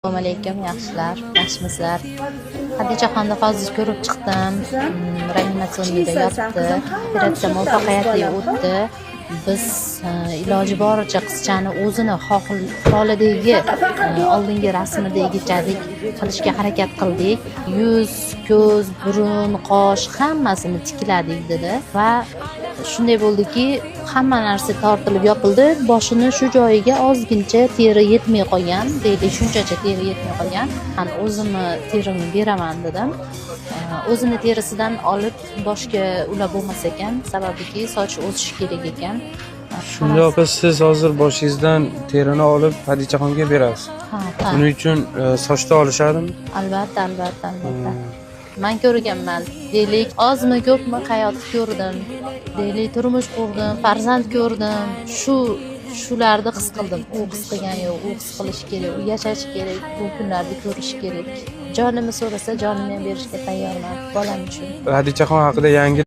Assalomu alaykum, yaxshimisizlar? Xadichaxonni hozir ko'rib chiqdim. Reanimatsionda yotdi. Operatsiya muvaffaqiyatli o'tdi. Biz iloji boricha qizchani o'zini holidagi oldingi rasmidagichalik qilishga harakat qildik. Yuz, ko'z, burun, qosh hammasini tikladik dedi va shunday bo'ldiki, hamma narsa tortilib yopildi. Boshini shu joyiga ozgincha teri yetmay qolgan, deylik, shunchacha teri yetmay qolgan. Men o'zimni terimni beraman dedim. O'zini terisidan olib boshga ulab bo'lmas ekan, sababiki soch o'sishi kerak ekan. Shunday opa, siz hozir boshingizdan terini olib Xadichaxonga berasiz. Ha. Buning uchun sochni olishadimi? Albatta. Men ko'rganman. Deylik, ozmi ko'pmi hayot ko'rdim. Deylik, turmush qurdim, farzand ko'rdim. Shularni his qildim. U his qilgan yo'q, u his qilish kerak, u yashash kerak, bu kunlarni ko'rish kerak. Jonimni so'rasa, jonimni ham berishga tayyorman bolam uchun. Xadichaxon haqida yangi